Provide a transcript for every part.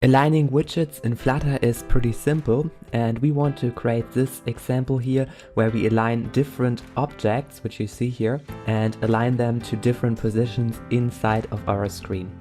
Aligning widgets in Flutter is pretty simple, and we want to create this example here where we align different objects, which you see here, and align them to different positions inside of our screen.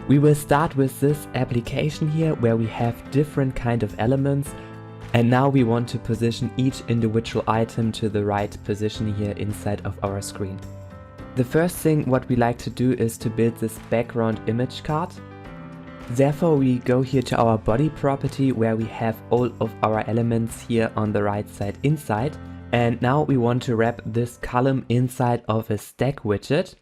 We will start with this application here where we have different kind of elements, and now we want to position each individual item to the right position here inside of our screen. The first thing what we like to do is to build this background image card. Therefore we go here to our body property where we have all of our elements here on the right side inside, and now we want to wrap this column inside of a stack widget.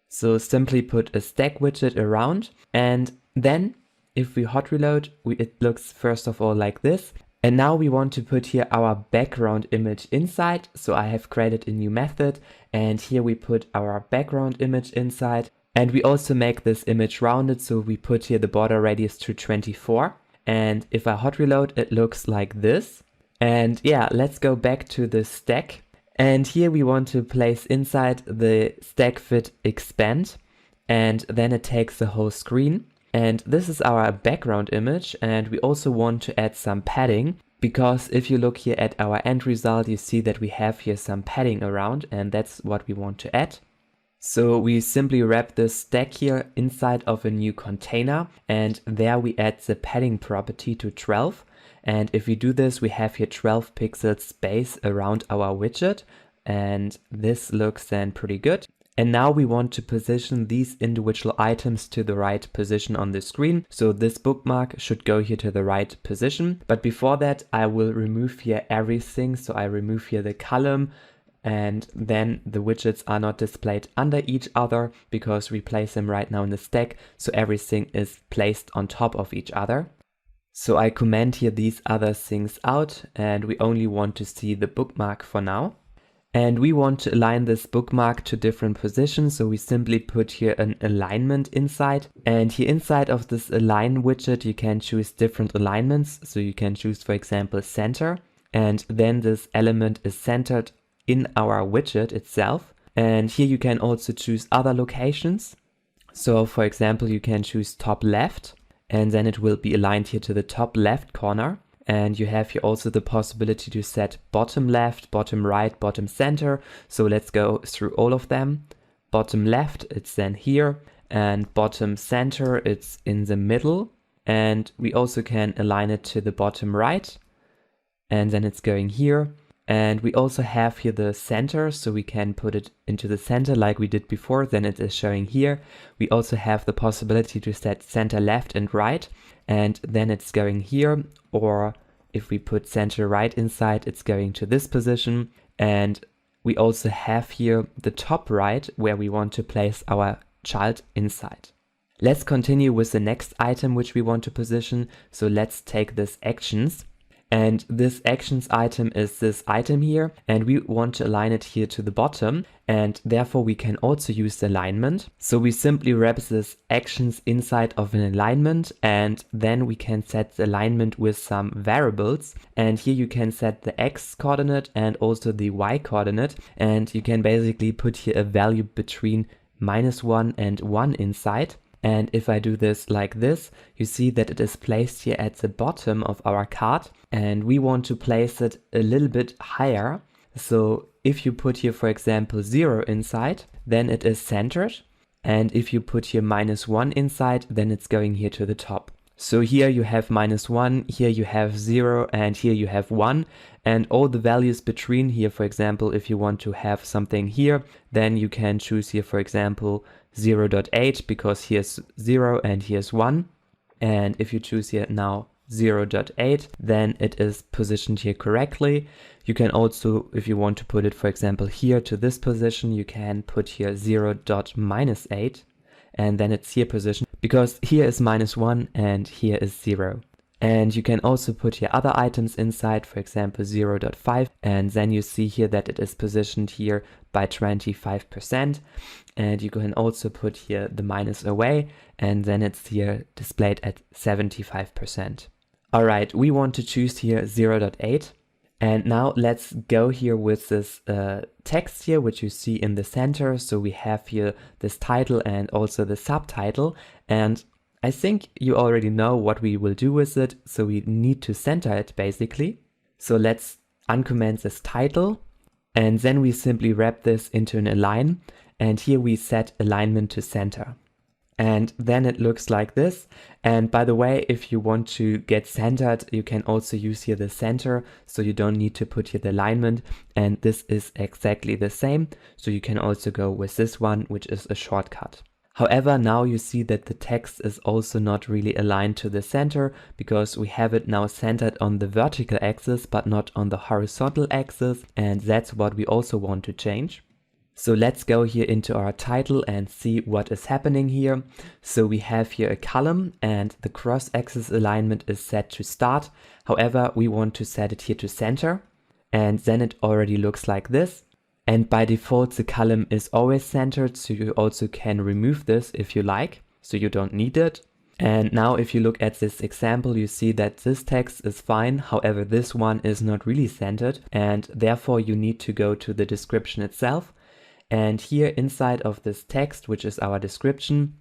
So simply put a stack widget around, and then if we hot reload, it looks first of all like this. And now we want to put here our background image inside. So I have created a new method, and here we put our background image inside. And we also make this image rounded, so we put here the border radius to 24. And if I hot reload, it looks like this. And yeah, let's go back to the stack. And here we want to place inside the stack fit expand, and then it takes the whole screen. And this is our background image, and we also want to add some padding, because if you look here at our end result, you see that we have here some padding around, and that's what we want to add. So we simply wrap this stack here inside of a new container, and there we add the padding property to 12. And if we do this, we have here 12 pixels space around our widget, and this looks then pretty good. And now we want to position these individual items to the right position on the screen. So this bookmark should go here to the right position. But before that, I will remove here everything. So I remove here the column, and then the widgets are not displayed under each other because we place them right now in the stack, so everything is placed on top of each other. So I comment here these other things out, and we only want to see the bookmark for now. And we want to align this bookmark to different positions, so we simply put here an alignment inside. And here inside of this align widget, you can choose different alignments. So you can choose, for example, center, and then this element is centered in our widget itself. And here you can also choose other locations. So for example, you can choose top left, and then it will be aligned here to the top left corner. And you have here also the possibility to set bottom left, bottom right, bottom center. So let's go through all of them. Bottom left, it's then here, and bottom center, it's in the middle. And we also can align it to the bottom right, and then it's going here. And we also have here the center, so we can put it into the center like we did before, then it is showing here. We also have the possibility to set center left and right, and then it's going here. Or if we put center right inside, it's going to this position. And we also have here the top right where we want to place our child inside. Let's continue with the next item which we want to position. So let's take this actions. And this actions item is this item here, and we want to align it here to the bottom, and therefore we can also use the alignment. So we simply wrap this actions inside of an alignment, and then we can set the alignment with some variables. And here you can set the X coordinate and also the Y coordinate, and you can basically put here a value between -1 and 1 inside. And if I do this like this, you see that it is placed here at the bottom of our card, and we want to place it a little bit higher. So if you put here, for example, 0 inside, then it is centered. And if you put here -1 inside, then it's going here to the top. So here you have -1, here you have 0, and here you have 1. And all the values between here, for example, if you want to have something here, then you can choose here, for example, 0.8, because here's 0 and here's 1. And if you choose here now 0.8, then it is positioned here correctly. You can also, if you want to put it, for example, here to this position, you can put here 0.-8, and then it's here positioned, because here is -1 and here is 0. And you can also put here other items inside, for example 0.5, and then you see here that it is positioned here by 25%. And you can also put here the minus away, and then it's here displayed at 75%. All right, we want to choose here 0.8. And now let's go here with this text here, which you see in the center. So we have here this title and also the subtitle. And I think you already know what we will do with it, so we need to center it basically. So let's uncomment this title, and then we simply wrap this into an align, and here we set alignment to center. And then it looks like this. And by the way, if you want to get centered, you can also use here the center, so you don't need to put here the alignment, and this is exactly the same. So you can also go with this one, which is a shortcut. However, now you see that the text is also not really aligned to the center, because we have it now centered on the vertical axis but not on the horizontal axis, and that's what we also want to change. So let's go here into our title and see what is happening here. So we have here a column and the cross-axis alignment is set to start. However, we want to set it here to center, and then it already looks like this. And by default, the column is always centered, so you also can remove this if you like, so you don't need it. And now if you look at this example, you see that this text is fine. However, this one is not really centered, and therefore you need to go to the description itself. And here inside of this text, which is our description,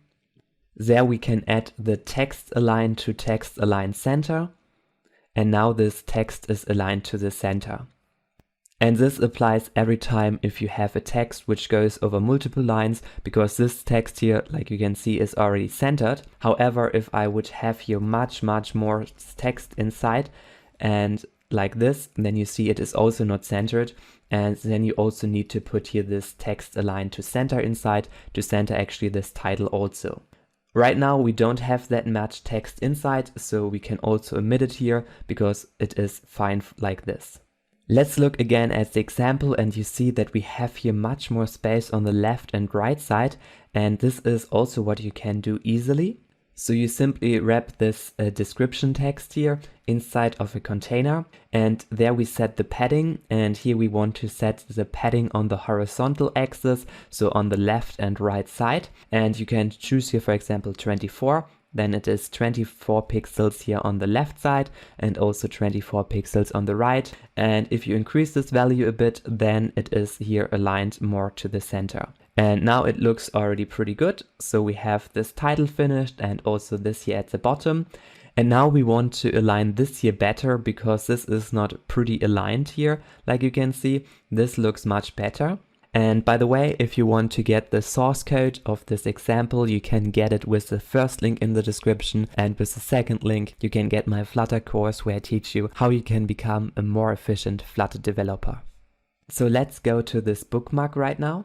there we can add the text align to text align center. And now this text is aligned to the center. And this applies every time if you have a text which goes over multiple lines, because this text here, like you can see, is already centered. However, if I would have here much more text inside and like this, then you see it is also not centered. And then you also need to put here this text align to center inside to center actually this title also. Right now we don't have that much text inside, so we can also omit it here because it is fine like this. Let's look again at the example, and you see that we have here much more space on the left and right side, and this is also what you can do easily. So you simply wrap this description text here inside of a container, and there we set the padding, and here we want to set the padding on the horizontal axis, so on the left and right side. And you can choose here, for example, 24. Then it is 24 pixels here on the left side and also 24 pixels on the right. And if you increase this value a bit, then it is here aligned more to the center. And now it looks already pretty good. So we have this title finished and also this here at the bottom. And now we want to align this here better, because this is not pretty aligned here. Like you can see, this looks much better. And by the way, if you want to get the source code of this example, you can get it with the first link in the description, and with the second link you can get my Flutter course where I teach you how you can become a more efficient Flutter developer. So let's go to this bookmark right now.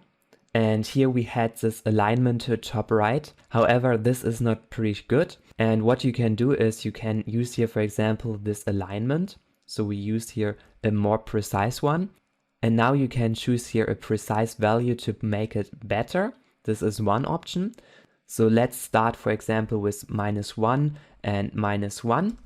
And here we had this alignment to top right. However, this is not pretty good. And what you can do is you can use here, for example, this alignment. So we use here a more precise one. And now you can choose here a precise value to make it better. This is one option. So let's start, for example, with -1 and -1.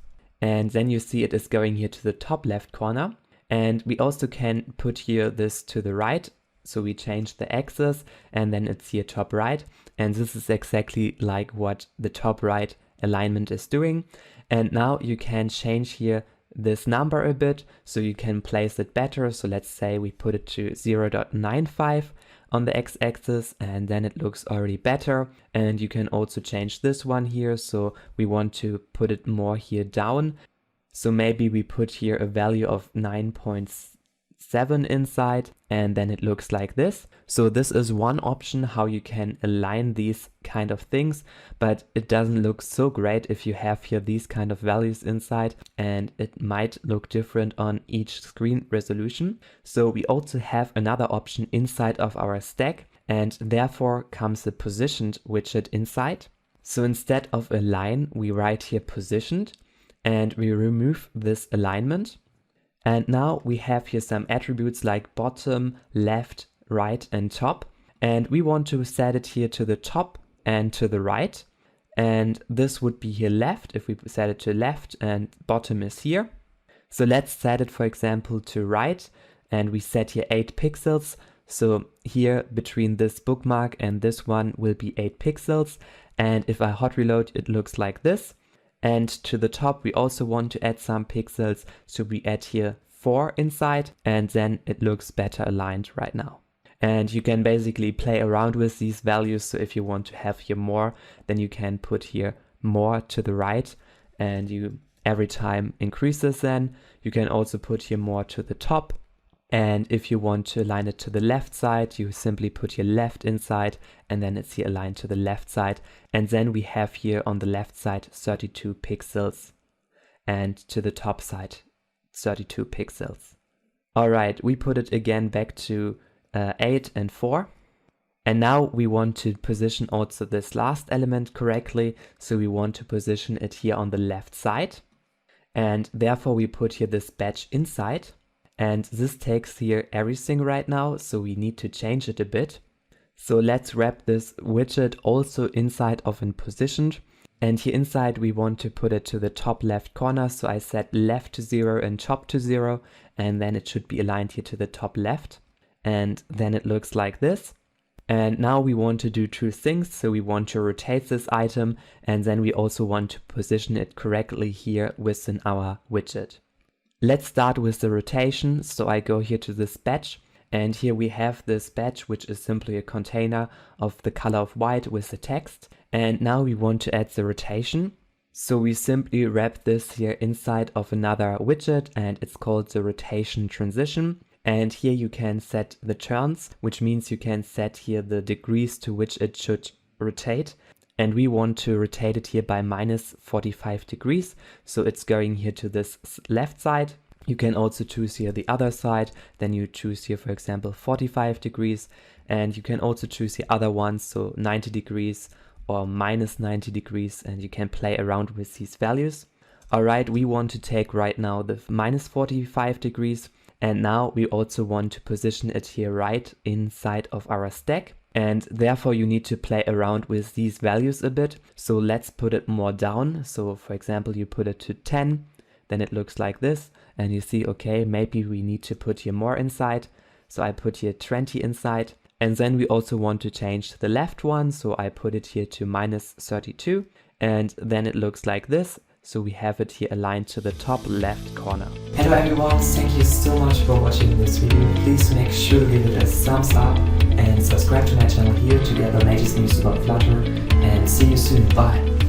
And then you see it is going here to the top left corner. And we also can put here this to the right. So we change the axis and then it's here top right. And this is exactly like what the top right alignment is doing. And now you can change here this number a bit, so you can place it better. So let's say we put it to 0.95 on the x-axis, and then it looks already better. And you can also change this one here, so we want to put it more here down. So maybe we put here a value of 9.7 inside, and then it looks like this. So this is one option how you can align these kind of things, but it doesn't look so great if you have here these kind of values inside, and it might look different on each screen resolution. So we also have another option inside of our stack, and therefore comes the positioned widget inside. So instead of align, we write here positioned, and we remove this alignment. And now we have here some attributes like bottom, left, right, and top. And we want to set it here to the top and to the right. And this would be here left if we set it to left, and bottom is here. So let's set it, for example, to right. And we set here 8 pixels. So here between this bookmark and this one will be 8 pixels. And if I hot reload, it looks like this. And to the top, we also want to add some pixels. So we add here 4 inside, and then it looks better aligned right now. And you can basically play around with these values. So if you want to have here more, then you can put here more to the right, and you every time increase this. Then you can also put here more to the top, and if you want to align it to the left side, you simply put your left inside, and then it's here aligned to the left side. And then we have here on the left side 32 pixels, and to the top side 32 pixels. Alright, we put it again back to 8 and 4. And now we want to position also this last element correctly, so we want to position it here on the left side. And therefore we put here this badge inside, and this takes here everything right now, so we need to change it a bit. So let's wrap this widget also inside of and positioned. And here inside we want to put it to the top left corner, so I set left to 0 and top to 0, and then it should be aligned here to the top left. And then it looks like this. And now we want to do two things. So we want to rotate this item, and then we also want to position it correctly here within our widget. Let's start with the rotation. So I go here to this badge, and here we have this badge, which is simply a container of the color of white with the text. And now we want to add the rotation. So we simply wrap this here inside of another widget, and it's called the rotation transition. And here you can set the turns, which means you can set here the degrees to which it should rotate. And we want to rotate it here by minus 45 degrees. So it's going here to this left side. You can also choose here the other side. Then you choose here, for example, 45 degrees. And you can also choose the other ones, so 90 degrees or minus 90 degrees. And you can play around with these values. All right, we want to take right now the minus 45 degrees. And now we also want to position it here right inside of our stack. And therefore you need to play around with these values a bit. So let's put it more down. So for example, you put it to 10, then it looks like this. And you see, okay, maybe we need to put here more inside. So I put here 20 inside. And then we also want to change the left one. So I put it here to minus 32. And then it looks like this. So we have it here aligned to the top left corner. Hello everyone, thank you so much for watching this video. Please make sure to give it a thumbs up and subscribe to my channel here to get the latest news about Flutter, and see you soon. Bye!